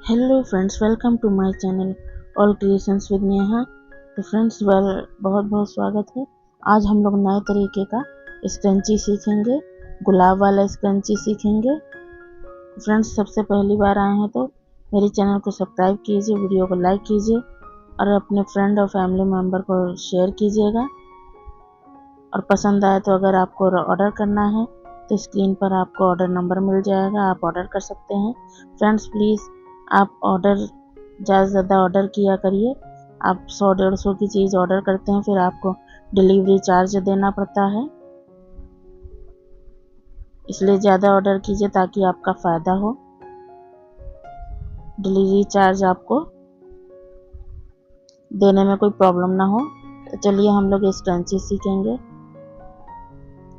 Hello friends, welcome to my channel all creations with Neha. तो friends बहुत बहुत स्वागत है। आज हम लोग नए तरीके का स्क्रंची सीखेंगे, गुलाब वाला स्क्रंची सीखेंगे। फ्रेंड्स, सबसे पहली बार आए हैं तो मेरे चैनल को सब्सक्राइब कीजिए, वीडियो को लाइक कीजिए और अपने फ्रेंड और फैमिली मेम्बर को शेयर कीजिएगा। और पसंद आए तो अगर आपको ऑर्डर करना है तो स्क्रीन पर आपको ऑर्डर नंबर मिल जाएगा, आप ऑर्डर कर सकते हैं। फ्रेंड्स, प्लीज़ आप ऑर्डर ज़्यादा से ज़्यादा ऑर्डर किया करिए। आप 100-150 की चीज़ ऑर्डर करते हैं, फिर आपको डिलीवरी चार्ज देना पड़ता है, इसलिए ज़्यादा ऑर्डर कीजिए ताकि आपका फ़ायदा हो। डिलीवरी चार्ज आपको देने में कोई प्रॉब्लम ना हो। तो चलिए हम लोग स्क्रंची सीखेंगे।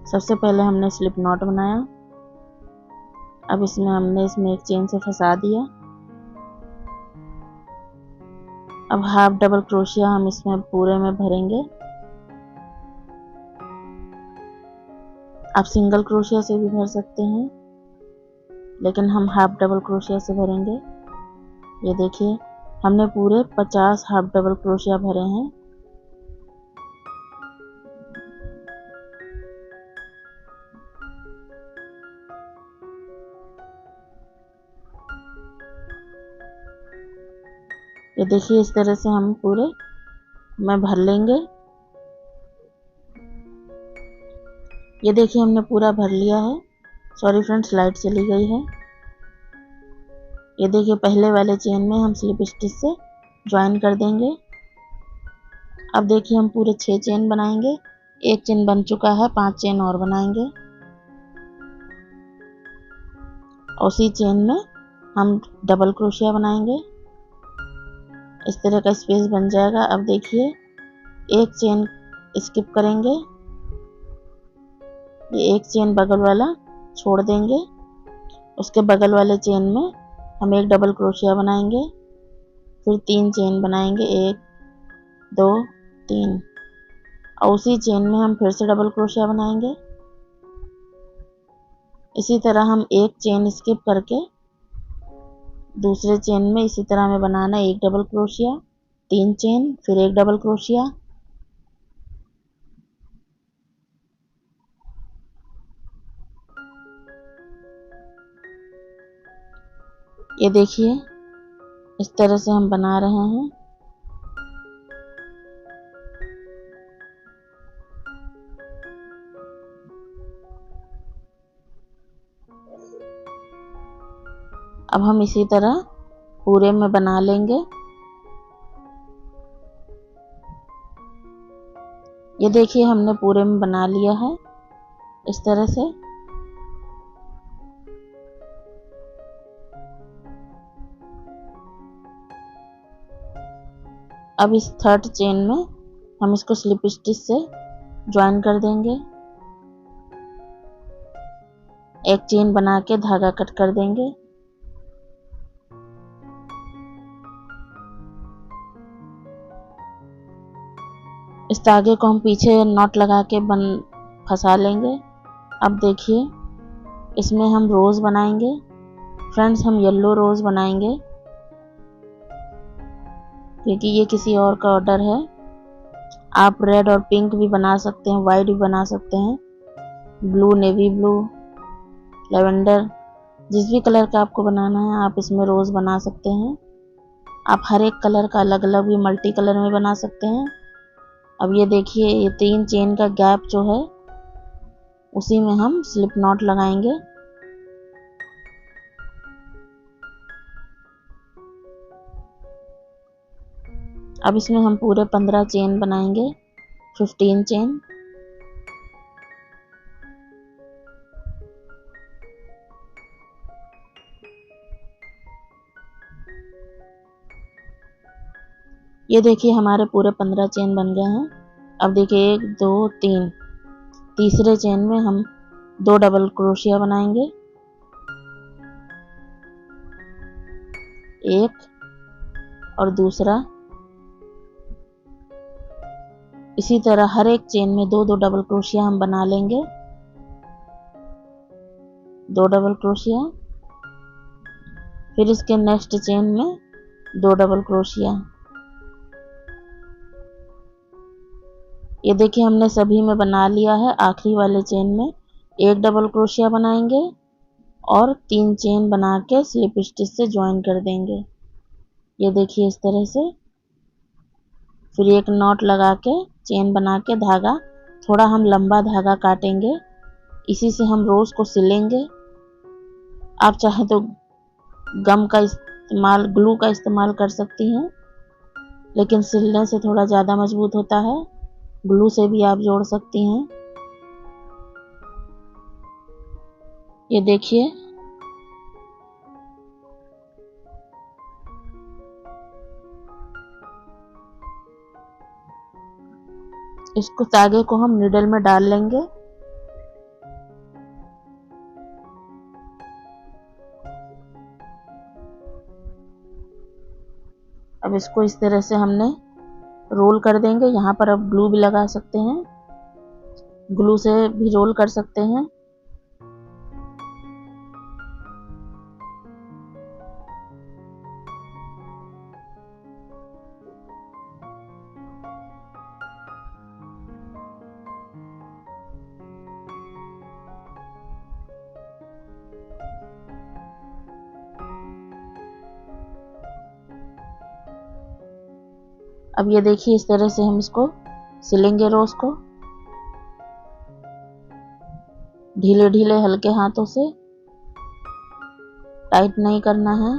सबसे पहले हमने स्लिप नॉट बनाया। अब हमने इसमें एक चेन से फंसा दिया। अब हाफ डबल क्रोशिया हम इसमें पूरे में भरेंगे। आप सिंगल क्रोशिया से भी भर सकते हैं, लेकिन हम हाफ डबल क्रोशिया से भरेंगे। ये देखिए, हमने पूरे 50 हाफ डबल क्रोशिया भरे हैं। ये देखिए, इस तरह से हम पूरे में भर लेंगे। ये देखिए, हमने पूरा भर लिया है। सॉरी फ्रेंड्स, लाइट चली गई है। ये देखिए, पहले वाले चेन में हम स्लिप स्टिच से ज्वाइन कर देंगे। अब देखिए, हम पूरे 6 चेन बनाएंगे। एक चेन बन चुका है, 5 चेन और बनाएंगे। उसी चेन में हम डबल क्रोशिया बनाएंगे। इस तरह का स्पेस बन जाएगा। अब देखिए, एक चेन स्किप करेंगे, ये एक चेन बगल वाला छोड़ देंगे। उसके बगल वाले चेन में हम एक डबल क्रोशिया बनाएंगे, फिर 3 चेन बनाएंगे, 1 2 3, और उसी चेन में हम फिर से डबल क्रोशिया बनाएंगे। इसी तरह हम एक चेन स्किप करके दूसरे चेन में इसी तरह हमें बनाना है, एक डबल क्रोशिया, 3 चेन, फिर एक डबल क्रोशिया। ये देखिए, इस तरह से हम बना रहे हैं। अब हम इसी तरह पूरे में बना लेंगे। ये देखिए, हमने पूरे में बना लिया है इस तरह से। अब इस थर्ड चेन में हम इसको स्लिप स्टिच से ज्वाइन कर देंगे। एक चेन बना के धागा कट कर देंगे। इस धागे को हम पीछे नॉट लगा के फंसा लेंगे। अब देखिए, इसमें हम रोज बनाएंगे। फ्रेंड्स, हम येलो रोज बनाएंगे क्योंकि ये किसी और का ऑर्डर है। आप रेड और पिंक भी बना सकते हैं, वाइट भी बना सकते हैं, ब्लू, नेवी ब्लू, लेवेंडर, जिस भी कलर का आपको बनाना है आप इसमें रोज बना सकते हैं। आप हर एक कलर का अलग अलग भी मल्टी कलर में बना सकते हैं। अब ये देखिए, ये 3 चेन का गैप जो है उसी में हम स्लिप नॉट लगाएंगे। अब इसमें हम पूरे 15 चेन बनाएंगे, 15 चेन। ये देखिए, हमारे पूरे 15 चेन बन गए हैं। अब देखिए, 1 2 3, तीसरे चेन में हम 2 डबल क्रोशिया बनाएंगे, एक और दूसरा। इसी तरह हर एक चेन में 2 2 डबल क्रोशिया हम बना लेंगे, 2 डबल क्रोशिया। फिर इसके नेक्स्ट चेन में 2 डबल क्रोशिया। ये देखिए हमने सभी में बना लिया है। आखिरी वाले चेन में 1 डबल क्रोशिया बनाएंगे और 3 चेन बना के स्लिप स्टिच से ज्वाइन कर देंगे। ये देखिए इस तरह से। फिर एक नॉट लगा के चेन बना के धागा थोड़ा हम लंबा धागा काटेंगे, इसी से हम रोज को सिलेंगे। आप चाहे तो गम का इस्तेमाल, ग्लू का इस्तेमाल कर सकती हैं, लेकिन सिलने से थोड़ा ज़्यादा मजबूत होता है। ग्लू से भी आप जोड़ सकती हैं। ये देखिए इसको धागे को हम निडल में डाल लेंगे। अब इसको इस तरह से हमने रोल कर देंगे। यहाँ पर अब ग्लू भी लगा सकते हैं, ग्लू से भी रोल कर सकते हैं। अब ये देखिए इस तरह से हम इसको सिलेंगे रोज को, ढीले ढीले हल्के हाथों से, टाइट नहीं करना है।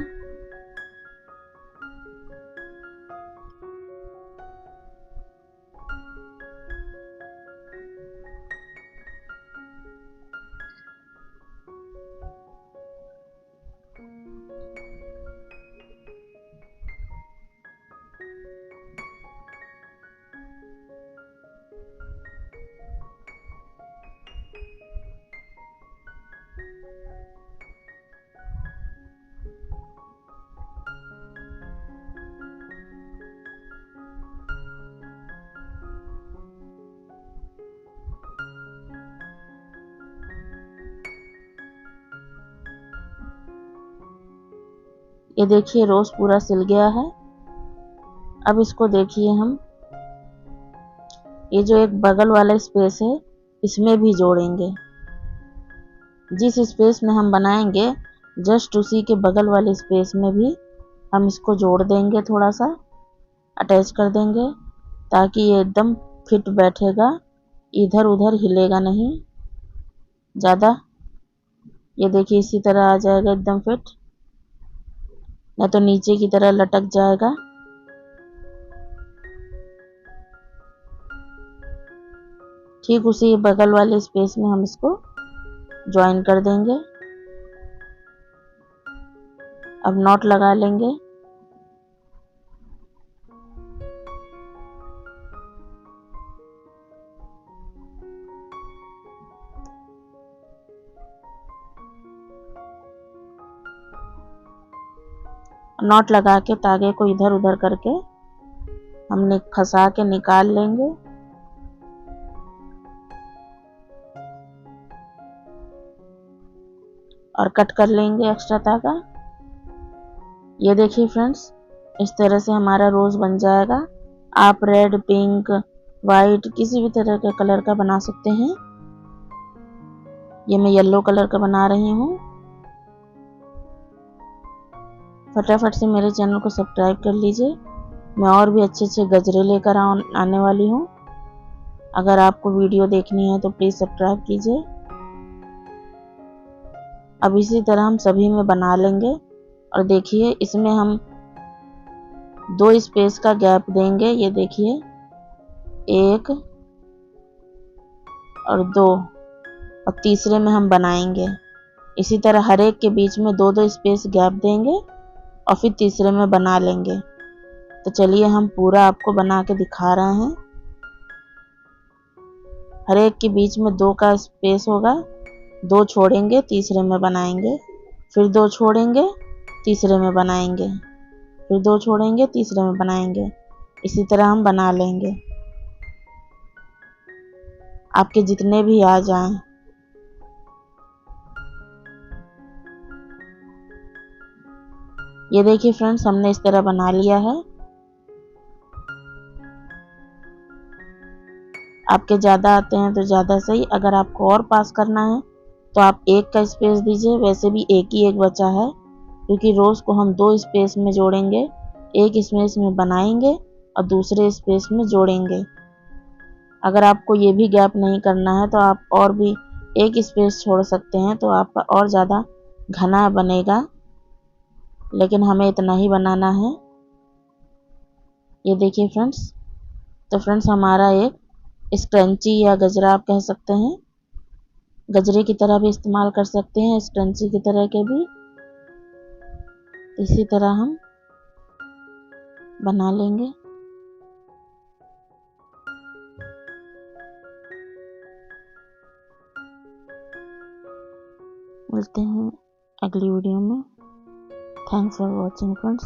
ये देखिए रोज पूरा सिल गया है। अब इसको देखिए हम ये जो एक बगल वाला स्पेस है इसमें भी जोड़ेंगे। जिस स्पेस में हम बनाएंगे जस्ट उसी के बगल वाले स्पेस में भी हम इसको जोड़ देंगे, थोड़ा सा अटैच कर देंगे ताकि ये एकदम फिट बैठेगा, इधर उधर हिलेगा नहीं ज़्यादा। ये देखिए इसी तरह आ जाएगा एकदम फिट, या तो नीचे की तरह लटक जाएगा। ठीक उसी बगल वाले स्पेस में हम इसको ज्वाइन कर देंगे। अब नॉट लगा लेंगे। नॉट लगा के तागे को इधर उधर करके हमने फंसा के निकाल लेंगे। और कट कर लेंगे एक्स्ट्रा तागा। ये देखिए फ्रेंड्स इस तरह से हमारा रोज बन जाएगा। आप रेड, पिंक, वाइट किसी भी तरह के कलर का बना सकते हैं। ये मैं येलो कलर का बना रही हूँ। फटाफट से मेरे चैनल को सब्सक्राइब कर लीजिए। मैं और भी अच्छे अच्छे गजरे लेकर आने वाली हूँ। अगर आपको वीडियो देखनी है तो प्लीज़ सब्सक्राइब कीजिए। अब इसी तरह हम सभी में बना लेंगे। और देखिए इसमें हम 2 स्पेस का गैप देंगे। ये देखिए 1 और 2 और तीसरे में हम बनाएंगे। इसी तरह हर एक के बीच में 2-2 स्पेस गैप देंगे और फिर तीसरे में बना लेंगे। तो चलिए हम पूरा आपको बना के दिखा रहे हैं। हर एक के बीच में 2 का स्पेस होगा, 2 छोड़ेंगे तीसरे में बनाएंगे, फिर 2 छोड़ेंगे तीसरे में बनाएंगे, फिर 2 छोड़ेंगे तीसरे में बनाएंगे। इसी तरह हम बना लेंगे, आपके जितने भी आ जाएं। ये देखिए फ्रेंड्स, हमने इस तरह बना लिया है। आपके ज़्यादा आते हैं तो ज़्यादा सही, अगर आपको और पास करना है तो आप एक का स्पेस दीजिए। वैसे भी एक ही एक बचा है, क्योंकि रोज़ को हम 2 स्पेस में जोड़ेंगे, एक स्पेस में बनाएंगे और दूसरे स्पेस में जोड़ेंगे। अगर आपको ये भी गैप नहीं करना है तो आप और भी एक स्पेस छोड़ सकते हैं, तो आपका और ज़्यादा घना बनेगा, लेकिन हमें इतना ही बनाना है। ये देखिए फ्रेंड्स, तो फ्रेंड्स हमारा एक स्क्रंची या गजरा आप कह सकते हैं, गजरे की तरह भी इस्तेमाल कर सकते हैं, स्क्रंची की तरह के भी। इसी तरह हम बना लेंगे। मिलते हैं अगली वीडियो में। Thanks for watching friends.